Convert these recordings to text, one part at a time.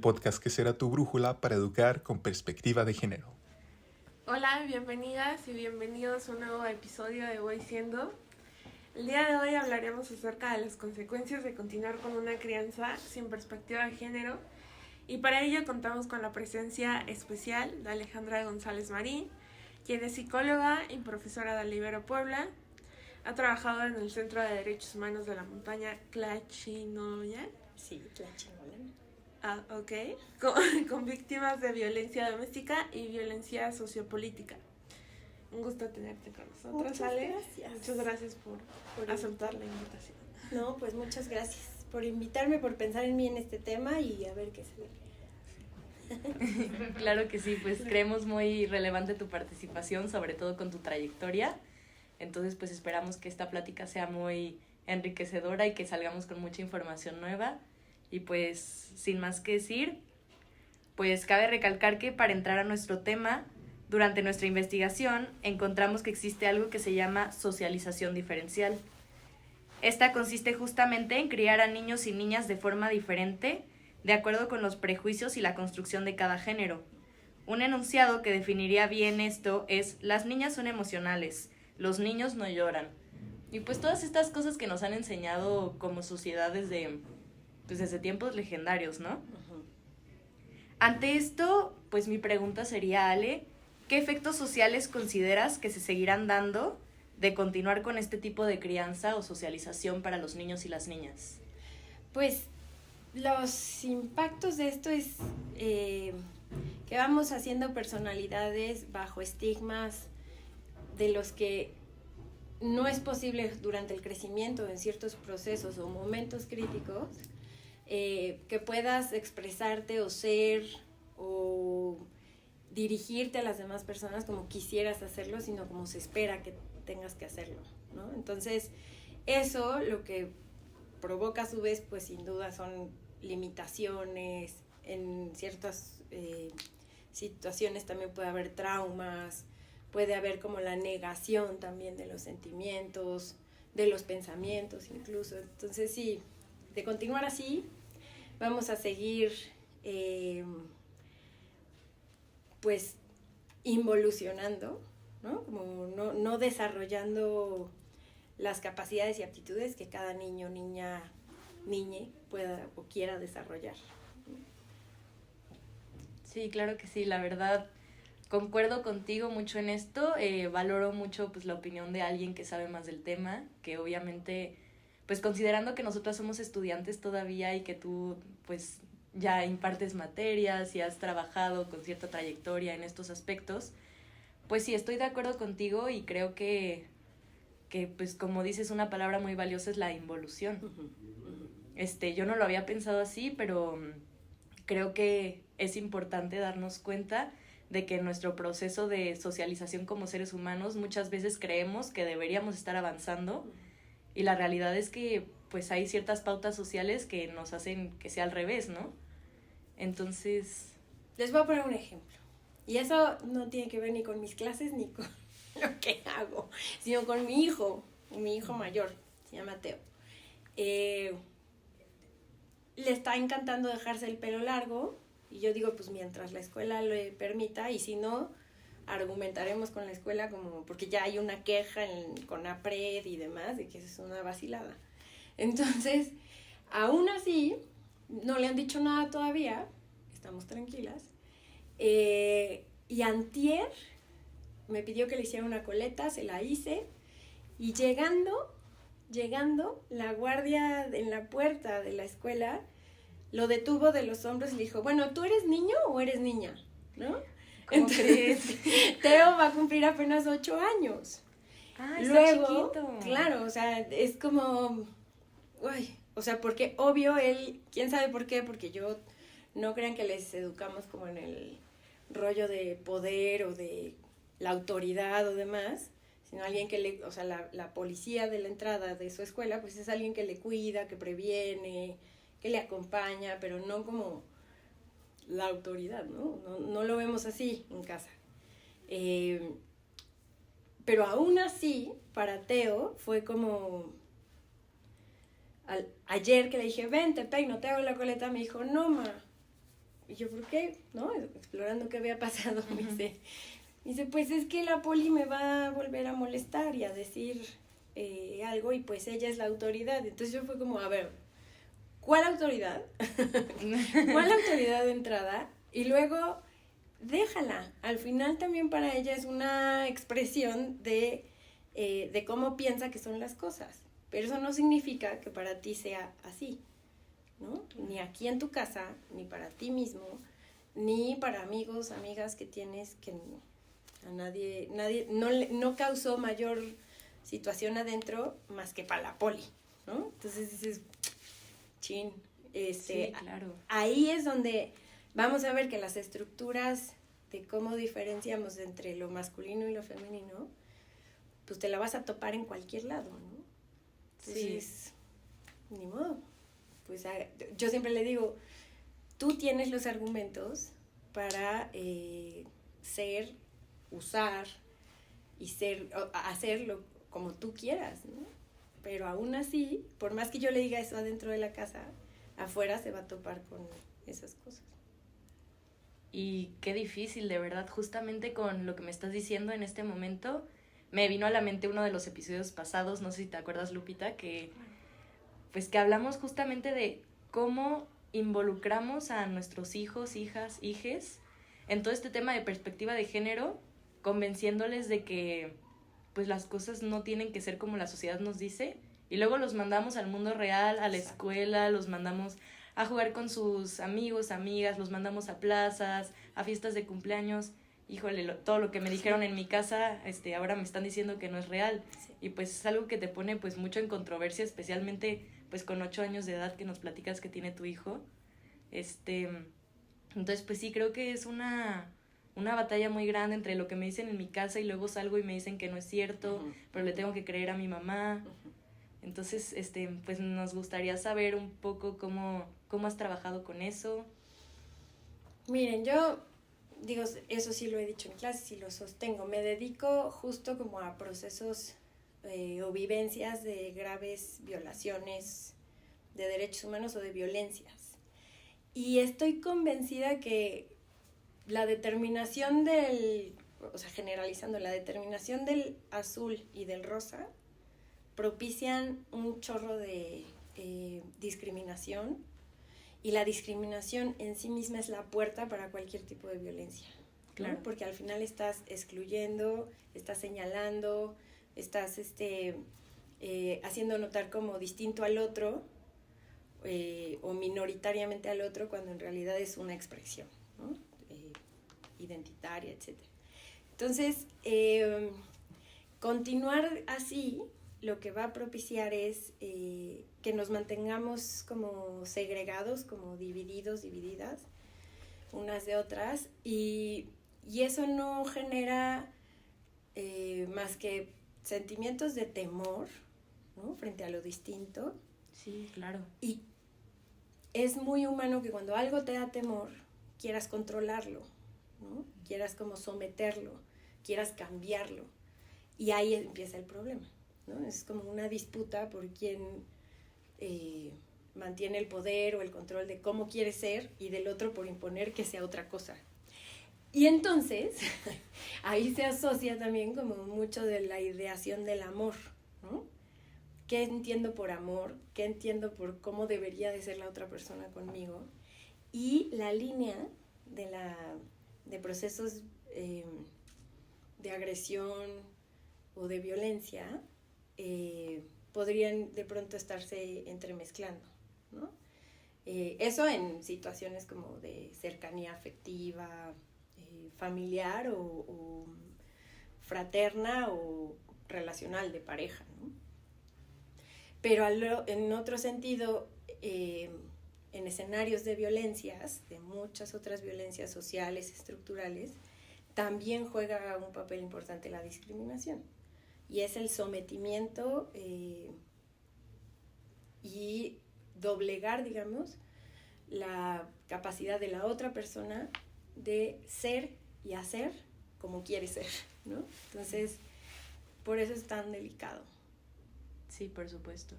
podcast que será tu brújula para educar con perspectiva de género. Hola, bienvenidas y bienvenidos a un nuevo episodio de Voy Siendo. El día de hoy hablaremos acerca de las consecuencias de continuar con una crianza sin perspectiva de género, y para ello contamos con la presencia especial de Alejandra González Marín, quien es psicóloga y profesora de Ibero Puebla. Ha trabajado en el Centro de Derechos Humanos de la Montaña Tlachinolan. Sí, Tlachinolan. Ok. Con víctimas de violencia doméstica y violencia sociopolítica. Un gusto tenerte con nosotros, muchas Ale. Gracias. Muchas gracias por aceptar la invitación. No, pues muchas gracias por invitarme, por pensar en mí en este tema y a ver qué sale. Claro que sí, pues creemos muy relevante tu participación, sobre todo con tu trayectoria. Entonces, pues esperamos que esta plática sea muy enriquecedora y que salgamos con mucha información nueva. Y pues, sin más que decir, pues cabe recalcar que para entrar a nuestro tema, durante nuestra investigación encontramos que existe algo que se llama socialización diferencial. Esta consiste justamente en criar a niños y niñas de forma diferente, de acuerdo con los prejuicios y la construcción de cada género. Un enunciado que definiría bien esto es: las niñas son emocionales, los niños no lloran. Y pues todas estas cosas que nos han enseñado como sociedad desde tiempos legendarios, ¿no? Uh-huh. Ante esto, pues mi pregunta sería, Ale, ¿qué efectos sociales consideras que se seguirán dando de continuar con este tipo de crianza o socialización para los niños y las niñas? Pues los impactos de esto es que vamos haciendo personalidades bajo estigmas de los que no es posible durante el crecimiento en ciertos procesos o momentos críticos que puedas expresarte o ser o dirigirte a las demás personas como quisieras hacerlo, sino como se espera que tengas que hacerlo, ¿no? Entonces, eso lo que provoca a su vez, pues sin duda son limitaciones, en ciertas situaciones también puede haber traumas, puede haber como la negación también de los sentimientos, de los pensamientos incluso. Entonces sí, de continuar así, vamos a seguir pues involucionando, ¿no? Como no desarrollando las capacidades y aptitudes que cada niño, niña, niñe pueda o quiera desarrollar. Sí, claro que sí, la verdad concuerdo contigo mucho en esto, valoro mucho pues la opinión de alguien que sabe más del tema, que obviamente, pues considerando que nosotras somos estudiantes todavía y que tú pues ya impartes materias y has trabajado con cierta trayectoria en estos aspectos, pues sí, estoy de acuerdo contigo y creo que pues como dices, una palabra muy valiosa es la involución. Yo no lo había pensado así, pero creo que es importante darnos cuenta de que en nuestro proceso de socialización como seres humanos muchas veces creemos que deberíamos estar avanzando y la realidad es que pues hay ciertas pautas sociales que nos hacen que sea al revés, ¿no? Entonces... Les voy a poner un ejemplo. Y eso no tiene que ver ni con mis clases ni con lo que hago, sino con mi hijo mayor, se llama Teo. Le está encantando dejarse el pelo largo y yo digo, pues mientras la escuela le permita, y si no, argumentaremos con la escuela como, porque ya hay una queja con APRED y demás de que es una vacilada. Entonces, aún así, no le han dicho nada todavía, estamos tranquilas, y antier me pidió que le hiciera una coleta, se la hice, y llegando, la guardia en la puerta de la escuela lo detuvo de los hombros y le dijo, bueno, ¿tú eres niño o eres niña? ¿No? ¿Cómo crees? Teo va a cumplir apenas 8 años. Ah, Luego, está chiquito. Claro, o sea, es como, uy, o sea, porque obvio él, quién sabe por qué, porque yo no crean que les educamos como en el rollo de poder o de la autoridad o demás, sino alguien que o sea, la policía de la entrada de su escuela, pues es alguien que le cuida, que previene, que le acompaña, pero no como la autoridad, ¿no? No lo vemos así en casa. Pero aún así, para Teo fue como... Ayer que le dije, ven, te peino, te hago la coleta, me dijo, no, ma, Y yo, ¿por qué? ¿No? Explorando qué había pasado, me dice, pues es que la Poli me va a volver a molestar y a decir algo, y pues ella es la autoridad. Entonces yo fue como, a ver, ¿cuál autoridad? ¿Cuál autoridad de entrada? Y luego, déjala. Al final también para ella es una expresión de cómo piensa que son las cosas. Pero eso no significa que para ti sea así, ¿no? Ni aquí en tu casa, ni para ti mismo, ni para amigos, amigas que tienes, que a nadie no causó mayor situación adentro más que para la Poli, ¿no? Entonces dices, chin, sí, claro. Ahí es donde vamos a ver que las estructuras de cómo diferenciamos entre lo masculino y lo femenino, pues te la vas a topar en cualquier lado, ¿no? Entonces, sí, ni modo. Pues yo siempre le digo, tú tienes los argumentos para ser, usar y hacerlo como tú quieras, ¿no? Pero aún así, por más que yo le diga eso adentro de la casa, afuera se va a topar con esas cosas. Y qué difícil, de verdad, justamente con lo que me estás diciendo en este momento, me vino a la mente uno de los episodios pasados, no sé si te acuerdas, Lupita, que hablamos justamente de cómo involucramos a nuestros hijos, hijas, hijes en todo este tema de perspectiva de género, convenciéndoles de que pues las cosas no tienen que ser como la sociedad nos dice, y luego los mandamos al mundo real, a la escuela, los mandamos a jugar con sus amigos, amigas, los mandamos a plazas, a fiestas de cumpleaños. Híjole, todo lo que me dijeron en mi casa, ahora me están diciendo que no es real. Sí. Y pues es algo que te pone pues mucho en controversia, especialmente pues con 8 años de edad que nos platicas que tiene tu hijo. Entonces pues sí, creo que es una batalla muy grande entre lo que me dicen en mi casa y luego salgo y me dicen que no es cierto, pero le tengo que creer a mi mamá. Entonces, pues nos gustaría saber un poco cómo has trabajado con eso. Miren, yo digo, eso sí lo he dicho en clases y lo sostengo. Me dedico justo como a procesos o vivencias de graves violaciones de derechos humanos o de violencias. Y estoy convencida que la determinación generalizando, la determinación del azul y del rosa propician un chorro de discriminación, y la discriminación en sí misma es la puerta para cualquier tipo de violencia, ¿no? Claro. Porque al final estás excluyendo, estás señalando, estás haciendo notar como distinto al otro o minoritariamente al otro, cuando en realidad es una expresión, ¿no? Identitaria, etc. Entonces, continuar así lo que va a propiciar es que nos mantengamos como segregados, como divididos, divididas, unas de otras, y eso no genera más que sentimientos de temor, ¿no? Frente a lo distinto. Sí, claro. Y es muy humano que cuando algo te da temor, quieras controlarlo, ¿no? Quieras como someterlo, quieras cambiarlo, y ahí empieza el problema, ¿no? Es como una disputa por quién mantiene el poder o el control de cómo quiere ser, y del otro por imponer que sea otra cosa. Y entonces, ahí se asocia también como mucho de la ideación del amor, ¿no? ¿Qué entiendo por amor? ¿Qué entiendo por cómo debería de ser la otra persona conmigo? Y la línea de procesos de agresión o de violencia podrían de pronto estarse entremezclando, ¿no? Eso en situaciones como de cercanía afectiva, familiar o fraterna o relacional de pareja, ¿no? Pero en otro sentido, en escenarios de violencias, de muchas otras violencias sociales, estructurales, también juega un papel importante la discriminación. Y es el sometimiento y doblegar, digamos, la capacidad de la otra persona de ser y hacer como quiere ser, ¿no? Entonces, por eso es tan delicado. Sí, por supuesto.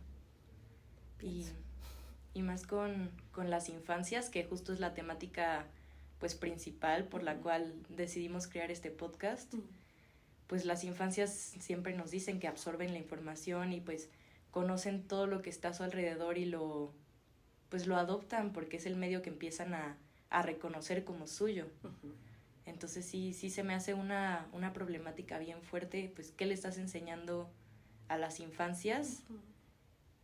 Y más con las infancias, que justo es la temática pues principal por la cual decidimos crear este podcast. Pues las infancias siempre nos dicen que absorben la información y pues conocen todo lo que está a su alrededor y lo adoptan porque es el medio que empiezan a reconocer como suyo. Entonces sí se me hace una problemática bien fuerte, pues qué le estás enseñando a las infancias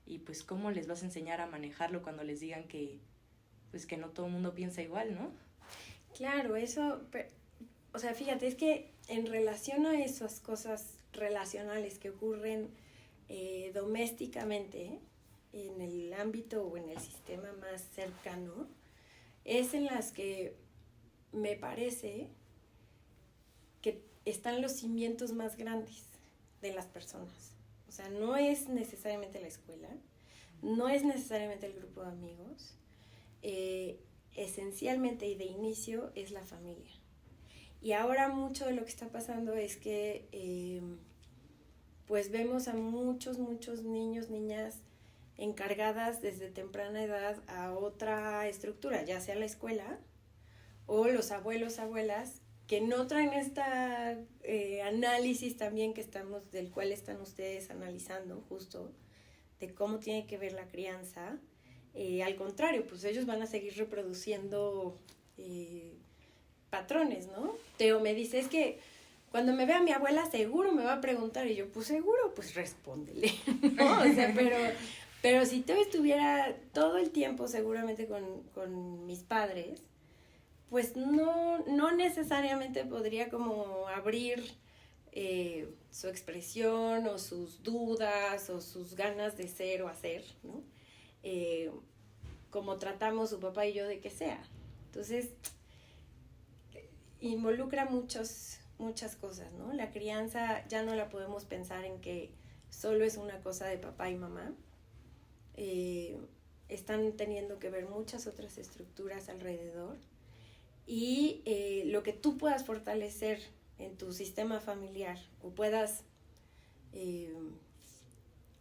y pues cómo les vas a enseñar a manejarlo cuando les digan que pues que no todo el mundo piensa igual, ¿no? Claro, eso, o sea, fíjate, es que en relación a esas cosas relacionales que ocurren domésticamente, en el ámbito o en el sistema más cercano, es en las que me parece que están los cimientos más grandes de las personas. O sea, no es necesariamente la escuela, no es necesariamente el grupo de amigos, esencialmente y de inicio es la familia. Y ahora mucho de lo que está pasando es que pues vemos a muchos niños, niñas encargadas desde temprana edad a otra estructura, ya sea la escuela o los abuelos, abuelas, que no traen esta análisis también del cual están ustedes analizando justo, de cómo tiene que ver la crianza. Al contrario, pues ellos van a seguir reproduciendo patrones, ¿no? Teo me dice, es que cuando me vea mi abuela seguro me va a preguntar, y yo, pues seguro, pues respóndele, ¿no? O sea, pero si Teo estuviera todo el tiempo seguramente con mis padres, pues no necesariamente podría como abrir su expresión o sus dudas o sus ganas de ser o hacer, ¿no? Como tratamos su papá y yo de que sea. Entonces, involucra muchas cosas, ¿no? La crianza ya no la podemos pensar en que solo es una cosa de papá y mamá. Están teniendo que ver muchas otras estructuras alrededor y lo que tú puedas fortalecer en tu sistema familiar o puedas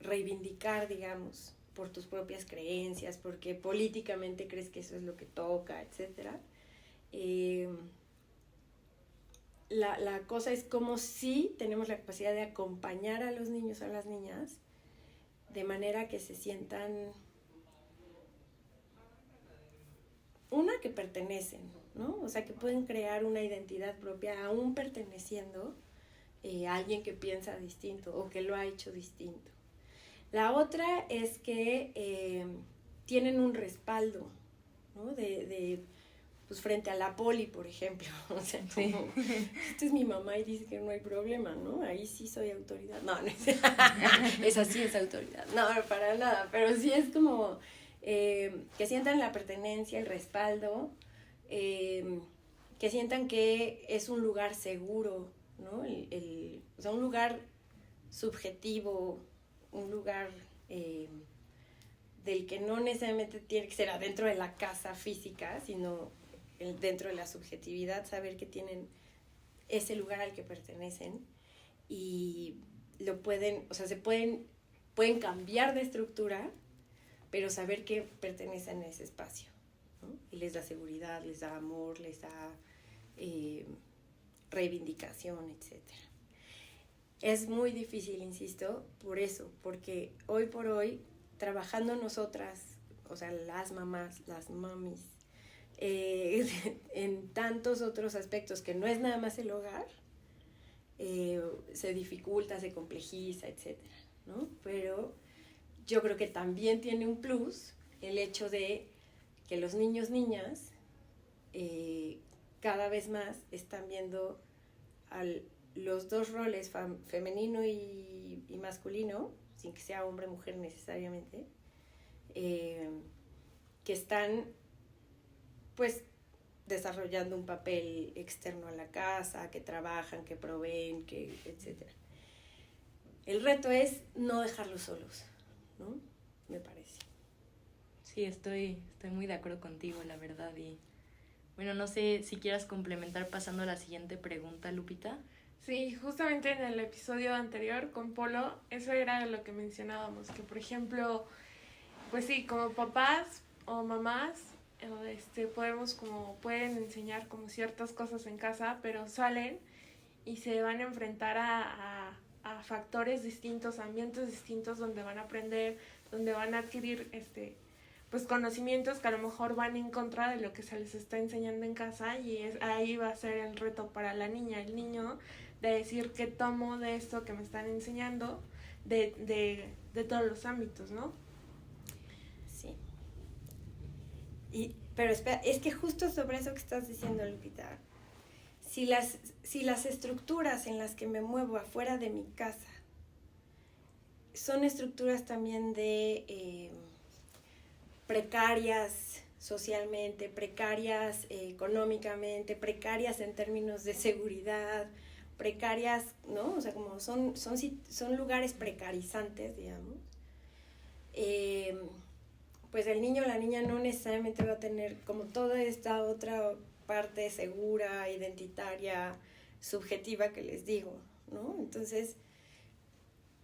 reivindicar, digamos, por tus propias creencias, porque políticamente crees que eso es lo que toca, etcétera. La cosa es como si tenemos la capacidad de acompañar a los niños, a las niñas, de manera que se sientan, que pertenecen, ¿no? O sea, que pueden crear una identidad propia aún perteneciendo a alguien que piensa distinto o que lo ha hecho distinto. La otra es que tienen un respaldo, ¿no? Pues frente a la poli, por ejemplo. O sea, sí. Como, esta es mi mamá y dice que no hay problema, ¿no? Ahí sí soy autoridad. No, esa sí es autoridad. No, para nada. Pero sí es como que sientan la pertenencia, el respaldo, que sientan que es un lugar seguro, ¿no? O sea, un lugar subjetivo, un lugar del que no necesariamente tiene que ser adentro de la casa física, sino dentro de la subjetividad, saber que tienen ese lugar al que pertenecen y lo pueden, o sea, pueden cambiar de estructura, pero saber que pertenecen a ese espacio, ¿no? Y les da seguridad, les da amor, les da reivindicación, etcétera. Es muy difícil, insisto, por eso, porque hoy por hoy, trabajando nosotras, o sea, las mamás, las mamis, en tantos otros aspectos que no es nada más el hogar, se dificulta, se complejiza, etcétera, ¿no? Pero yo creo que también tiene un plus el hecho de que los niños, niñas, cada vez más están viendo los dos roles, femenino y masculino, sin que sea hombre o mujer necesariamente, que están pues desarrollando un papel externo a la casa, que trabajan, que proveen, etcétera. El reto es no dejarlos solos, ¿no? Me parece. Sí, estoy muy de acuerdo contigo, la verdad. Y bueno, no sé si quieras complementar pasando a la siguiente pregunta, Lupita. Sí, justamente en el episodio anterior con Polo, eso era lo que mencionábamos, que por ejemplo, pues sí, como papás o mamás, pueden enseñar como ciertas cosas en casa, pero salen y se van a enfrentar a factores distintos, a ambientes distintos donde van a aprender, donde van a adquirir pues conocimientos que a lo mejor van en contra de lo que se les está enseñando en casa, y ahí va a ser el reto para la niña, el niño, de decir qué tomo de esto que me están enseñando de todos los ámbitos, ¿no? Sí. Pero espera, es que justo sobre eso que estás diciendo, Lupita, si las estructuras en las que me muevo afuera de mi casa son estructuras también de precarias socialmente, precarias económicamente, precarias en términos de seguridad, precarias, ¿no? O sea, como son lugares precarizantes, digamos. Pues el niño o la niña no necesariamente va a tener como toda esta otra parte segura, identitaria, subjetiva que les digo, ¿no? Entonces,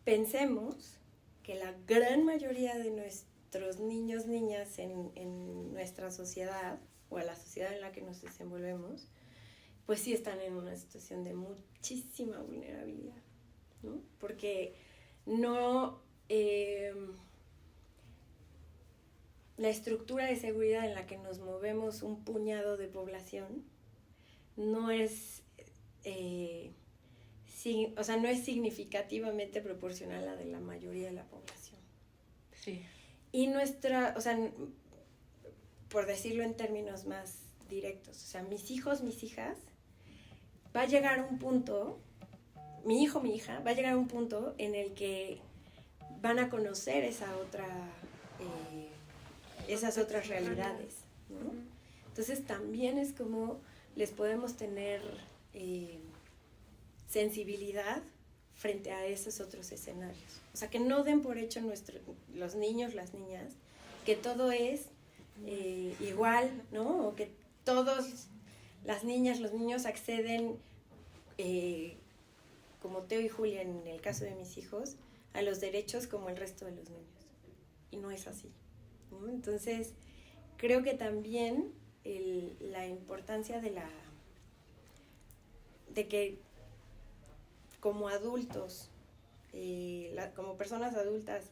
pensemos que la gran mayoría de nuestros niños, niñas en nuestra sociedad, o a la sociedad en la que nos desenvolvemos, pues sí están en una situación de muchísima vulnerabilidad, ¿no? Porque no... la estructura de seguridad en la que nos movemos un puñado de población no es, no es significativamente proporcional a la de la mayoría de la población. Sí. Y por decirlo en términos más directos, o sea, mis hijos, mis hijas, va a llegar un punto, mi hijo, mi hija, va a llegar a un punto en el que van a conocer esas otras realidades, ¿no? Entonces también es como les podemos tener sensibilidad frente a esos otros escenarios. O sea, que no den por hecho los niños, las niñas, que todo es igual, ¿no? O que todos, las niñas, los niños acceden, como Teo y Julia en el caso de mis hijos, a los derechos como el resto de los niños. Y no es así, ¿no? Entonces, creo que también la importancia de que como adultos, como personas adultas,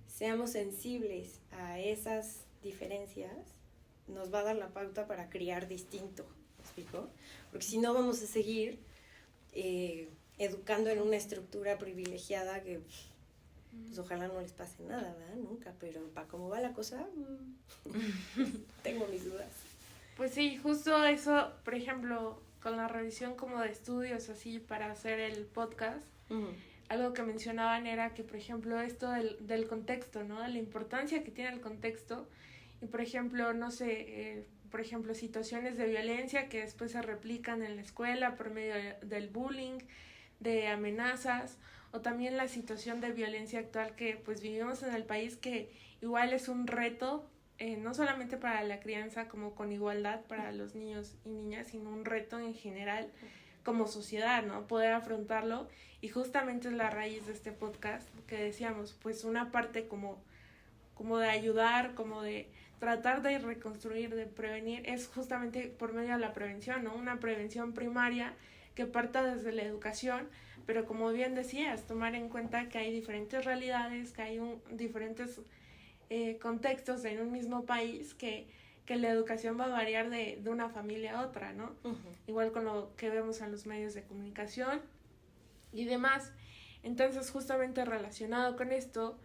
seamos sensibles a esas diferencias, nos va a dar la pauta para criar distinto, ¿me explico? Porque si no vamos a seguir educando en una estructura privilegiada que pues ojalá no les pase nada, ¿verdad? Nunca, pero para cómo va la cosa, tengo mis dudas. Pues sí, justo eso, por ejemplo, con la revisión como de estudios así para hacer el podcast, algo que mencionaban era que, por ejemplo, esto del contexto, ¿no? La importancia que tiene el contexto y, por ejemplo, no sé, por ejemplo, situaciones de violencia que después se replican en la escuela por medio del bullying, de amenazas, o también la situación de violencia actual que pues vivimos en el país, que igual es un reto, no solamente para la crianza como con igualdad para los niños y niñas, sino un reto en general como sociedad, ¿no? Poder afrontarlo, y justamente es la raíz de este podcast que decíamos, pues una parte como de ayudar, como de tratar de reconstruir, de prevenir, es justamente por medio de la prevención, ¿no? Una prevención primaria que parta desde la educación, pero como bien decías, tomar en cuenta que hay diferentes realidades, que hay diferentes contextos en un mismo país, que la educación va a variar de una familia a otra, ¿no? Igual con lo que vemos en los medios de comunicación y demás. Entonces, justamente relacionado con esto,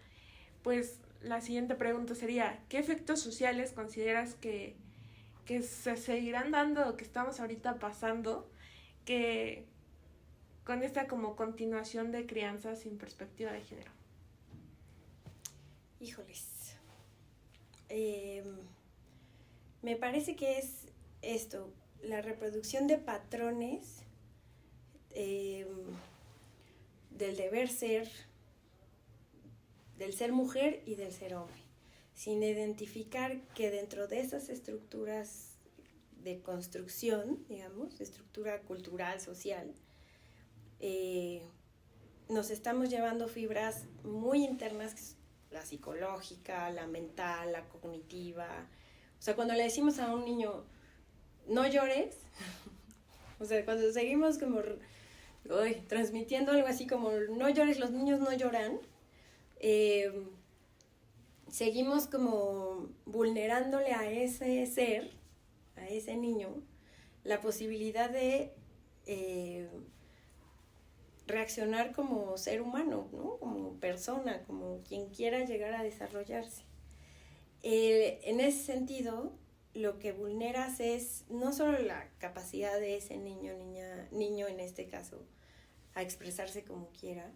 pues la siguiente pregunta sería, ¿qué efectos sociales consideras que se seguirán dando o que estamos ahorita pasando que con esta como continuación de crianza sin perspectiva de género? Híjoles. Me parece que es esto, la reproducción de patrones del deber ser, del ser mujer y del ser hombre, sin identificar que dentro de esas estructuras de construcción, digamos, estructura cultural, social, nos estamos llevando fibras muy internas, la psicológica, la mental, la cognitiva, O sea, cuando le decimos a un niño, no llores, o sea, cuando seguimos como transmitiendo algo así como, no llores, los niños no lloran, seguimos como vulnerándole a ese ser, a ese niño, la posibilidad de reaccionar como ser humano, ¿no? Como persona, como quien quiera llegar a desarrollarse. En ese sentido, lo que vulneras es no solo la capacidad de ese niño en este caso, a expresarse como quiera,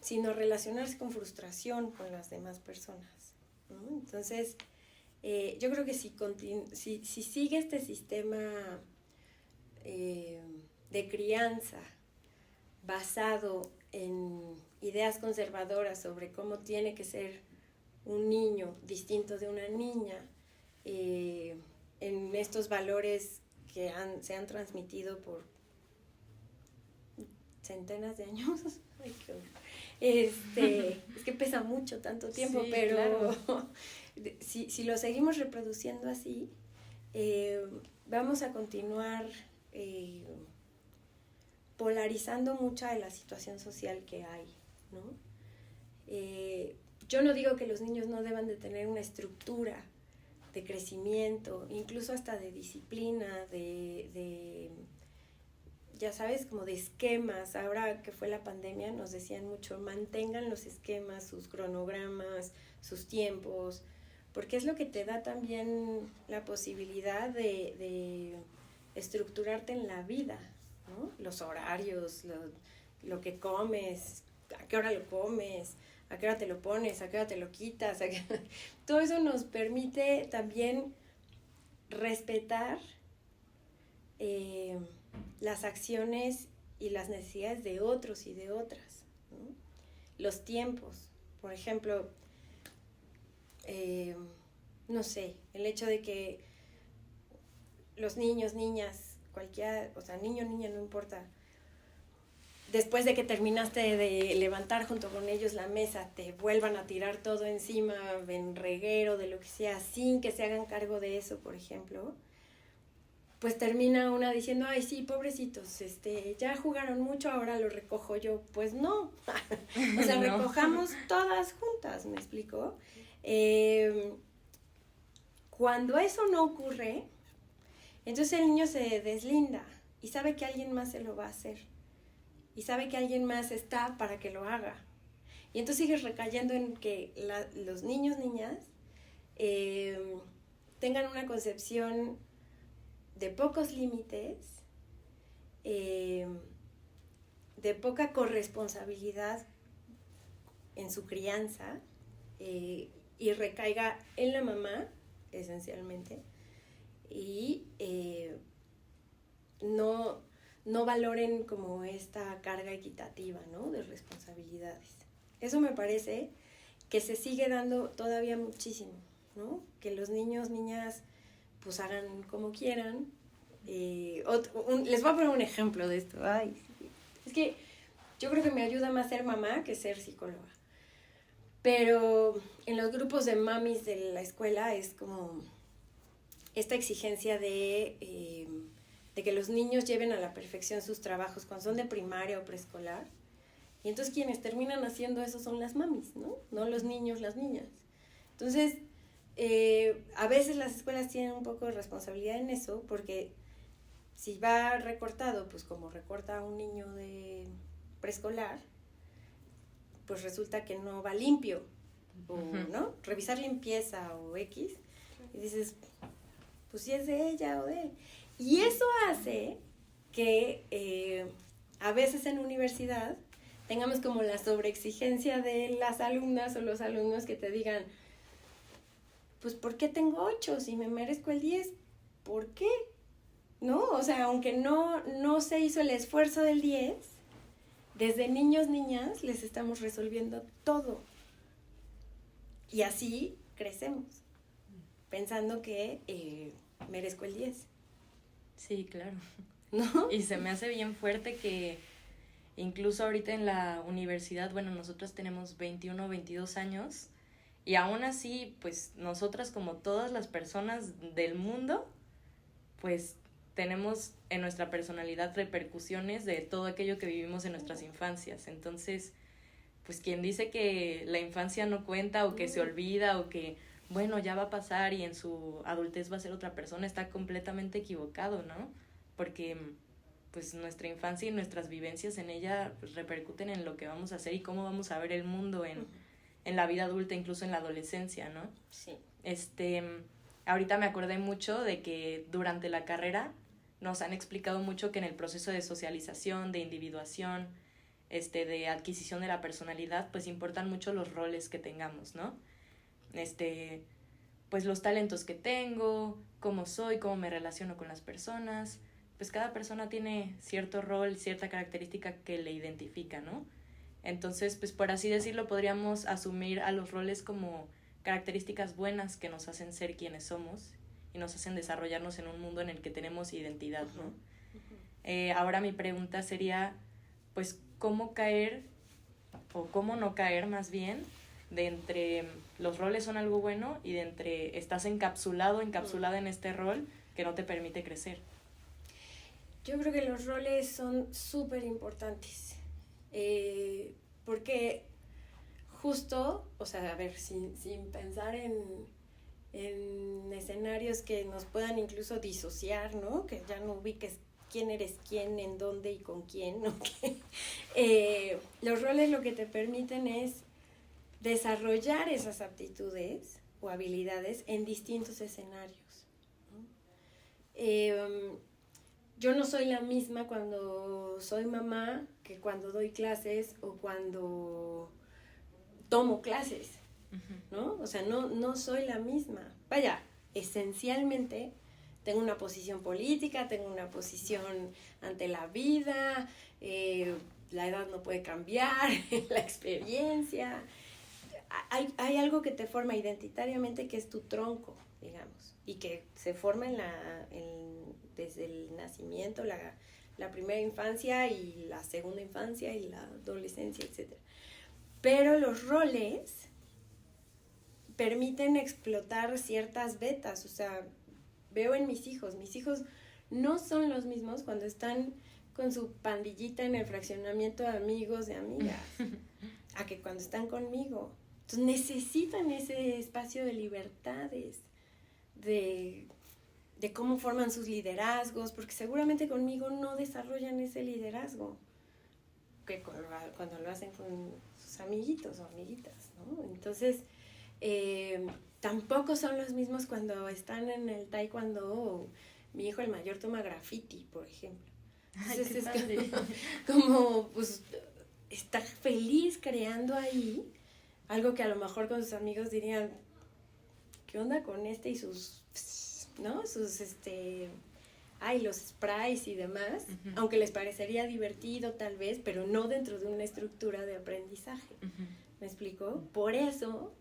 sino relacionarse con frustración con las demás personas, ¿no? Entonces, yo creo que si sigue este sistema de crianza basado en ideas conservadoras sobre cómo tiene que ser un niño distinto de una niña, en estos valores que se han transmitido por centenas de años. Ay, qué horror. Es que pesa mucho tanto tiempo, Sí, pero claro. si lo seguimos reproduciendo así, vamos a continuar polarizando mucha de la situación social que hay, ¿no? Yo no digo que los niños no deban de tener una estructura de crecimiento, incluso hasta de disciplina, de ya sabes, como de esquemas. Ahora que fue la pandemia nos decían mucho, mantengan los esquemas, sus cronogramas, sus tiempos, porque es lo que te da también la posibilidad de estructurarte en la vida, ¿no? Los horarios, lo que comes, a qué hora lo comes, a qué hora te lo pones, a qué hora te lo quitas. Todo eso nos permite también respetar las acciones y las necesidades de otros y de otras, ¿no? Los tiempos, por ejemplo, no sé, el hecho de que los niños, niñas, cualquiera, o sea, niño, niña, no importa, después de que terminaste de levantar junto con ellos la mesa, te vuelvan a tirar todo encima, en reguero, de lo que sea, sin que se hagan cargo de eso, por ejemplo, pues termina una diciendo, ay, sí, pobrecitos, ya jugaron mucho, ahora lo recojo yo. Pues no, o sea, no. Recojamos todas juntas, ¿me explico? Cuando eso no ocurre, entonces el niño se deslinda y sabe que alguien más se lo va a hacer. Y sabe que alguien más está para que lo haga. Y entonces sigues recayendo en que los niños, niñas, tengan una concepción de pocos límites, de poca corresponsabilidad en su crianza, y recaiga en la mamá, esencialmente, y no valoren como esta carga equitativa, ¿no? De responsabilidades. Eso me parece que se sigue dando todavía muchísimo, ¿no? Que los niños, niñas, pues hagan como quieran. Les voy a poner un ejemplo de esto. Ay, es que yo creo que me ayuda más ser mamá que ser psicóloga. Pero en los grupos de mamis de la escuela es como esta exigencia de que los niños lleven a la perfección sus trabajos cuando son de primaria o preescolar. Y entonces quienes terminan haciendo eso son las mamis, ¿no? No los niños, las niñas. Entonces, a veces las escuelas tienen un poco de responsabilidad en eso, porque si va recortado, pues como recorta un niño de preescolar, pues resulta que no va limpio, o, ¿no? Revisar limpieza o X, y dices, pues si es de ella o de él. Y eso hace que a veces en universidad tengamos como la sobreexigencia de las alumnas o los alumnos que te digan, pues ¿por qué tengo 8 si me merezco el 10? ¿Por qué? ¿No? O sea, aunque no se hizo el esfuerzo del 10, desde niños, niñas, les estamos resolviendo todo. Y así crecemos, pensando que merezco el 10. Sí, claro. ¿No? Y se me hace bien fuerte que incluso ahorita en la universidad, bueno, nosotros tenemos 21 o 22 años, Y aún así, pues nosotras como todas las personas del mundo, pues tenemos en nuestra personalidad repercusiones de todo aquello que vivimos en nuestras infancias. Entonces, pues quien dice que la infancia no cuenta o que se olvida o que, bueno, ya va a pasar y en su adultez va a ser otra persona, está completamente equivocado, ¿no? Porque pues nuestra infancia y nuestras vivencias en ella pues, repercuten en lo que vamos a hacer y cómo vamos a ver el mundo en la vida adulta, incluso en la adolescencia, ¿no? Sí. Ahorita me acordé mucho de que durante la carrera nos han explicado mucho que en el proceso de socialización, de individuación, de adquisición de la personalidad, pues importan mucho los roles que tengamos, ¿no? Pues los talentos que tengo, cómo soy, cómo me relaciono con las personas, pues cada persona tiene cierto rol, cierta característica que le identifica, ¿no? Entonces, pues por así decirlo, podríamos asumir a los roles como características buenas que nos hacen ser quienes somos y nos hacen desarrollarnos en un mundo en el que tenemos identidad, ¿no? Ahora mi pregunta sería, pues, ¿cómo caer o cómo no caer más bien de entre los roles son algo bueno y de entre estás encapsulado, encapsulada en este rol que no te permite crecer? Yo creo que los roles son súper importantes, porque justo, o sea, a ver, sin pensar en escenarios que nos puedan incluso disociar, ¿no? Que ya no ubiques quién eres quién, en dónde y con quién, ¿no? Los roles lo que te permiten es desarrollar esas aptitudes o habilidades en distintos escenarios, ¿no? Yo no soy la misma cuando soy mamá que cuando doy clases o cuando tomo clases, ¿no? O sea, no soy la misma. Vaya, esencialmente tengo una posición política, tengo una posición ante la vida, la edad no puede cambiar, la experiencia. Hay algo que te forma identitariamente que es tu tronco, digamos, y que se forma desde el nacimiento, la primera infancia y la segunda infancia y la adolescencia, etc. Pero los roles permiten explotar ciertas vetas, o sea, veo en mis hijos no son los mismos cuando están con su pandillita en el fraccionamiento de amigos, de amigas, a que cuando están conmigo. Entonces necesitan ese espacio de libertades, de cómo forman sus liderazgos, porque seguramente conmigo no desarrollan ese liderazgo que cuando lo hacen con sus amiguitos o amiguitas, ¿no? Entonces, tampoco son los mismos cuando están en el taekwondo. Mi hijo el mayor toma graffiti, por ejemplo. Entonces es como, pues, está feliz creando ahí algo que a lo mejor con sus amigos dirían, ¿qué onda con este y sus, ¿no? Sus, los sprays y demás, aunque les parecería divertido tal vez, pero no dentro de una estructura de aprendizaje. ¿Me explico? Por eso,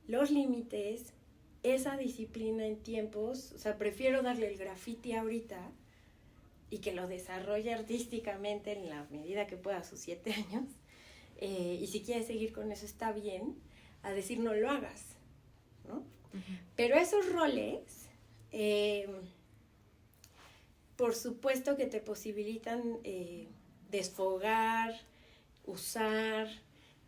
los límites, esa disciplina en tiempos, o sea, prefiero darle el graffiti ahorita y que lo desarrolle artísticamente en la medida que pueda a sus 7 años, y si quieres seguir con eso está bien, a decir no lo hagas, ¿no? Pero esos roles, por supuesto que te posibilitan desfogar, usar,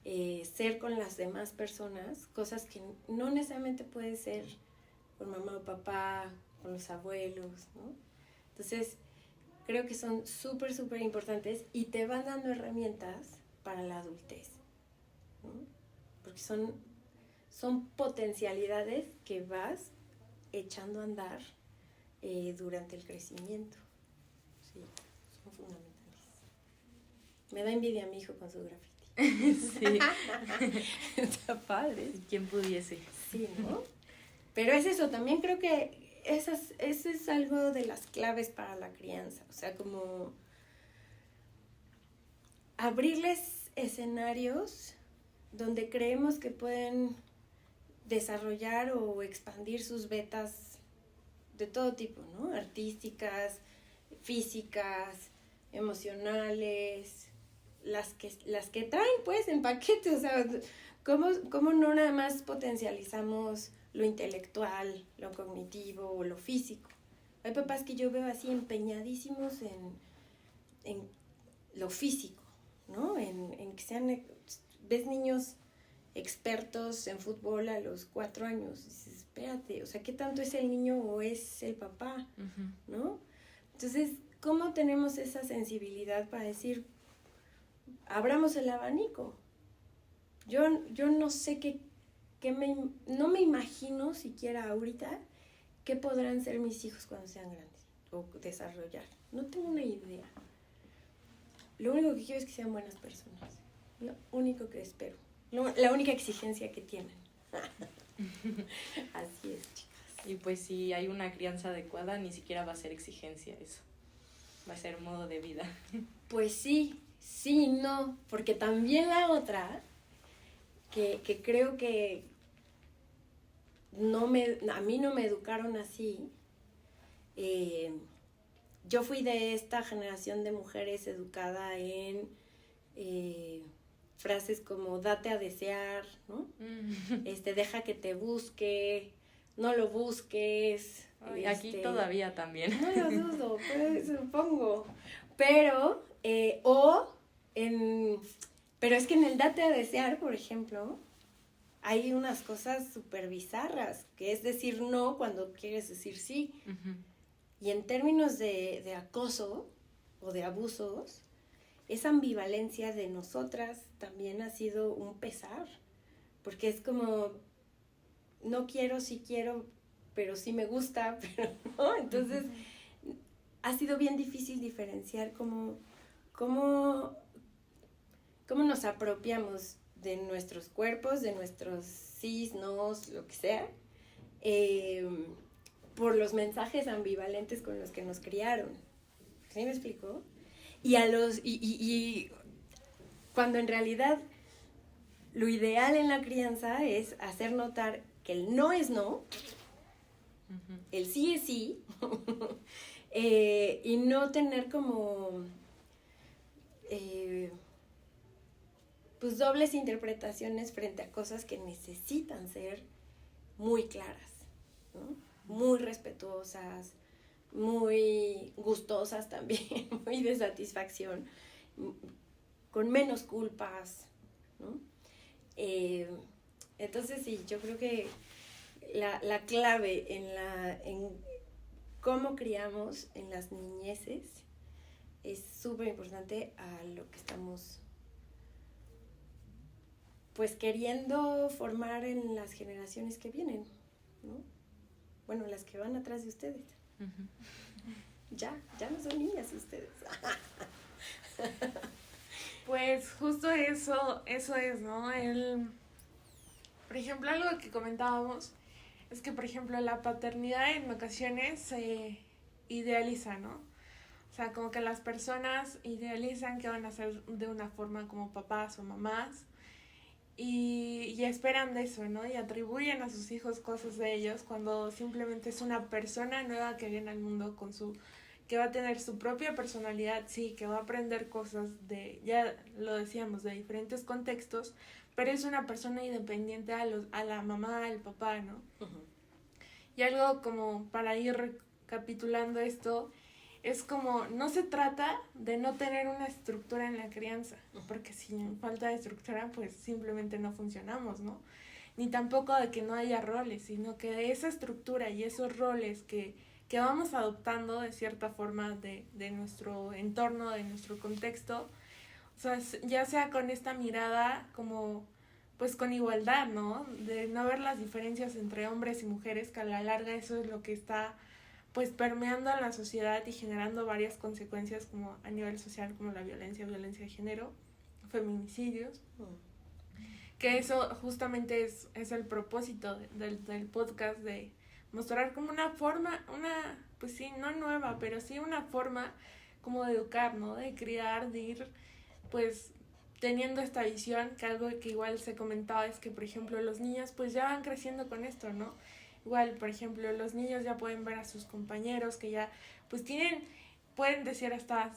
ser con las demás personas, cosas que no necesariamente puede ser con mamá o papá, con los abuelos, ¿no? Entonces, creo que son súper, súper importantes y te van dando herramientas para la adultez, ¿no? Porque son potencialidades que vas echando a andar durante el crecimiento. Sí, son fundamentales. Me da envidia a mi hijo con su graffiti. Sí. Está padre. ¿Quién pudiese? Sí, ¿no? Pero es eso, también creo que eso es algo de las claves para la crianza. O sea, como abrirles escenarios donde creemos que pueden desarrollar o expandir sus vetas de todo tipo, ¿no? Artísticas, físicas, emocionales, las que traen pues en paquete, o sea, ¿Cómo no nada más potencializamos lo intelectual, lo cognitivo o lo físico? Hay papás que yo veo así empeñadísimos en lo físico, ¿no? En que sean, ves niños expertos en fútbol a los 4 años, dices, espérate, o sea, ¿qué tanto es el niño o es el papá? ¿No? Entonces, ¿cómo tenemos esa sensibilidad para decir, abramos el abanico? Yo no sé no me imagino siquiera ahorita qué podrán ser mis hijos cuando sean grandes o desarrollar. No tengo una idea. Lo único que quiero es que sean buenas personas. Lo único que espero. La única exigencia que tienen. Así es, chicas. Y pues si hay una crianza adecuada, ni siquiera va a ser exigencia eso. Va a ser modo de vida. Pues sí, no. Porque también la otra, que creo que a mí no me educaron así. Yo fui de esta generación de mujeres educada en frases como date a desear, ¿no? Deja que te busque, no lo busques. Ay, aquí todavía también. No lo dudo, pues, supongo. Pero es que en el date a desear, por ejemplo, hay unas cosas súper bizarras, que es decir no cuando quieres decir sí. Y en términos de acoso o de abusos, esa ambivalencia de nosotras también ha sido un pesar, porque es como, no quiero, sí quiero, pero sí me gusta, pero no. Entonces, ha sido bien difícil diferenciar cómo nos apropiamos de nuestros cuerpos, de nuestros sís, nos, lo que sea, por los mensajes ambivalentes con los que nos criaron. ¿Sí me explicó? Y cuando en realidad lo ideal en la crianza es hacer notar que el no es no, el sí es sí, y no tener como pues dobles interpretaciones frente a cosas que necesitan ser muy claras, ¿no? Muy respetuosas, muy gustosas también, muy de satisfacción, con menos culpas, ¿no? Entonces sí, yo creo que la clave en cómo criamos en las niñeces es súper importante a lo que estamos pues queriendo formar en las generaciones que vienen, ¿no? Bueno, las que van atrás de ustedes. Ya no son niñas ustedes. Pues justo eso es, ¿no? Por ejemplo, algo que comentábamos es que, por ejemplo, la paternidad en ocasiones se idealiza, ¿no? O sea, como que las personas idealizan que van a ser de una forma como papás o mamás y esperan de eso, ¿no? Y atribuyen a sus hijos cosas de ellos cuando simplemente es una persona nueva que viene al mundo que va a tener su propia personalidad, sí, que va a aprender cosas ya lo decíamos, de diferentes contextos, pero es una persona independiente a la mamá, al papá, ¿no? Y algo como para ir recapitulando esto, es como, no se trata de no tener una estructura en la crianza, porque sin falta de estructura, pues simplemente no funcionamos, ¿no? Ni tampoco de que no haya roles, sino que de esa estructura y esos roles que vamos adoptando de cierta forma de nuestro entorno, de nuestro contexto, o sea, ya sea con esta mirada como, pues con igualdad, ¿no? De no ver las diferencias entre hombres y mujeres, que a la larga eso es lo que está pues permeando a la sociedad y generando varias consecuencias como a nivel social, como la violencia de género, feminicidios, que eso justamente es el propósito del podcast, de mostrar como una forma, pues sí, no nueva, pero sí una forma como de educar, ¿no? De criar, de ir, pues, teniendo esta visión, que algo que igual se comentaba es que, por ejemplo, los niños pues ya van creciendo con esto, ¿no? Igual, por ejemplo, los niños ya pueden ver a sus compañeros que ya, pues pueden decir hasta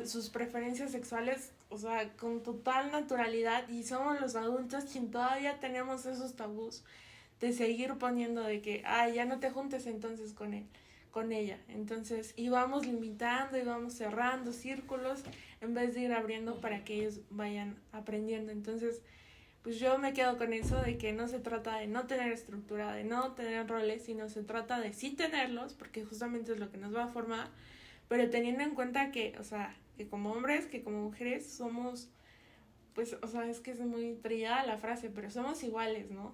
sus preferencias sexuales o sea, con total naturalidad, y somos los adultos quien todavía tenemos esos tabús de seguir poniendo de que, ay, ya no te juntes entonces con él, con ella. Entonces, íbamos limitando, íbamos cerrando círculos en vez de ir abriendo para que ellos vayan aprendiendo. Entonces, pues yo me quedo con eso de que no se trata de no tener estructura, de no tener roles, sino se trata de sí tenerlos, porque justamente es lo que nos va a formar, pero teniendo en cuenta que, o sea, que como hombres, que como mujeres somos, pues, o sea, es que es muy trillada la frase, pero somos iguales, ¿no?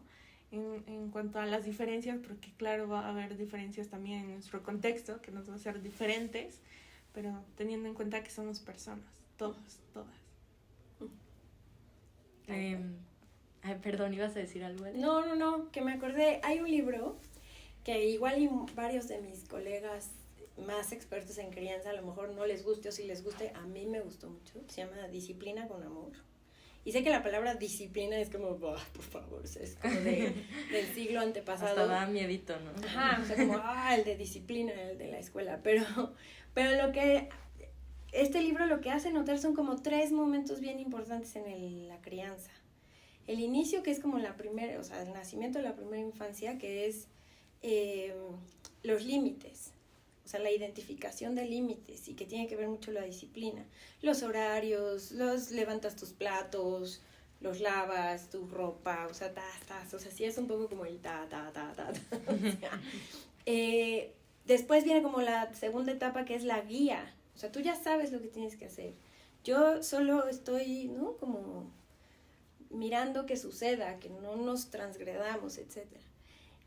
En cuanto a las diferencias, porque claro, va a haber diferencias también en nuestro contexto, que nos va a ser diferentes, pero teniendo en cuenta que somos personas, todas. Ay, perdón, ¿ibas a decir algo? No, que me acordé, hay un libro que igual y varios de mis colegas más expertos en crianza a lo mejor no les guste o si les guste, a mí me gustó mucho, se llama Disciplina con Amor. Y sé que la palabra disciplina es como, por favor, es como del siglo antepasado. Hasta da miedito, ¿no? Ajá, o sea, como, el de disciplina, el de la escuela. Pero lo que, este libro lo que hace notar son como 3 momentos bien importantes en la crianza. El inicio, que es como la primera, o sea, el nacimiento de la primera infancia, que es los límites. O sea, la identificación de límites y que tiene que ver mucho la disciplina. Los horarios, los levantas tus platos, los lavas, tu ropa, o sea, o sea, sí es un poco como el O sea, después viene como la segunda etapa que es la guía. O sea, tú ya sabes lo que tienes que hacer. Yo solo estoy, ¿no? Como mirando que suceda, que no nos transgredamos, etcétera.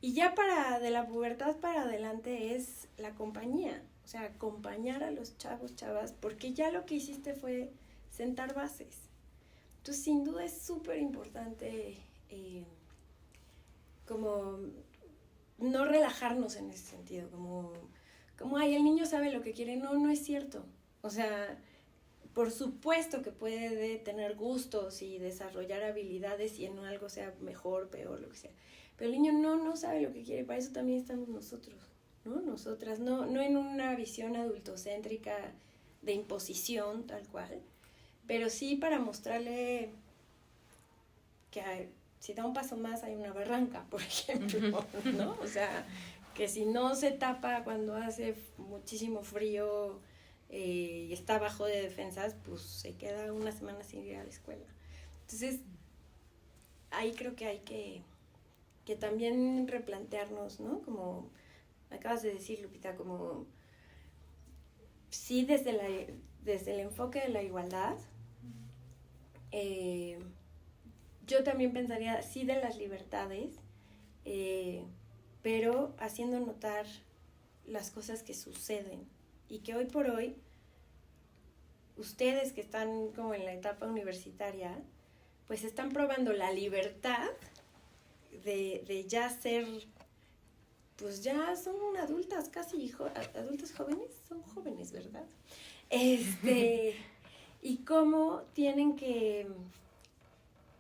Y ya de la pubertad para adelante es la compañía, o sea, acompañar a los chavas, porque ya lo que hiciste fue sentar bases. Entonces, sin duda es súper importante como no relajarnos en ese sentido, como el niño sabe lo que quiere. No es cierto. O sea, por supuesto que puede tener gustos y desarrollar habilidades y en algo sea mejor, peor, lo que sea. Pero el niño no sabe lo que quiere, para eso también estamos nosotros, ¿no? Nosotras, no en una visión adultocéntrica de imposición, tal cual, pero sí para mostrarle que si da un paso más hay una barranca, por ejemplo, ¿no? O sea, que si no se tapa cuando hace muchísimo frío y está bajo de defensas, pues se queda una semana sin ir a la escuela. Entonces, ahí creo que hay que también replantearnos, ¿no? Como acabas de decir, Lupita, como sí desde el enfoque de la igualdad, yo también pensaría sí de las libertades, pero haciendo notar las cosas que suceden y que hoy por hoy ustedes que están como en la etapa universitaria, pues están probando la libertad de ya ser, pues ya son adultas, casi adultas jóvenes, son jóvenes, ¿verdad? Y cómo tienen que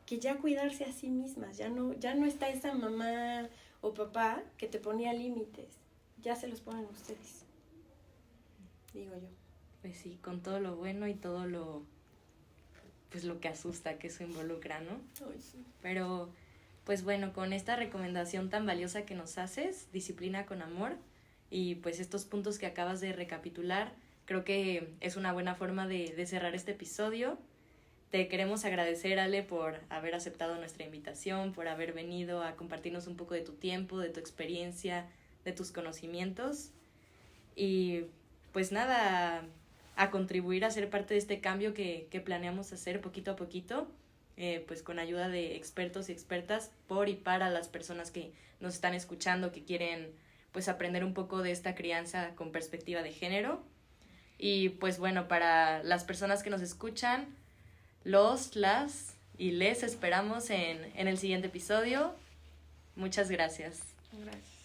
ya cuidarse a sí mismas, ya no está esa mamá o papá que te ponía límites, ya se los ponen ustedes, digo yo. Pues sí, con todo lo bueno y todo lo que asusta que eso involucra, ¿no? Ay, sí. Pero pues bueno, con esta recomendación tan valiosa que nos haces, Disciplina con Amor, y pues estos puntos que acabas de recapitular, creo que es una buena forma de cerrar este episodio. Te queremos agradecer, Ale, por haber aceptado nuestra invitación, por haber venido a compartirnos un poco de tu tiempo, de tu experiencia, de tus conocimientos. Y pues nada, a contribuir a ser parte de este cambio que planeamos hacer poquito a poquito. Pues con ayuda de expertos y expertas por y para las personas que nos están escuchando, que quieren pues aprender un poco de esta crianza con perspectiva de género. Y pues bueno, para las personas que nos escuchan, las y les esperamos en el siguiente episodio. Muchas gracias. Gracias.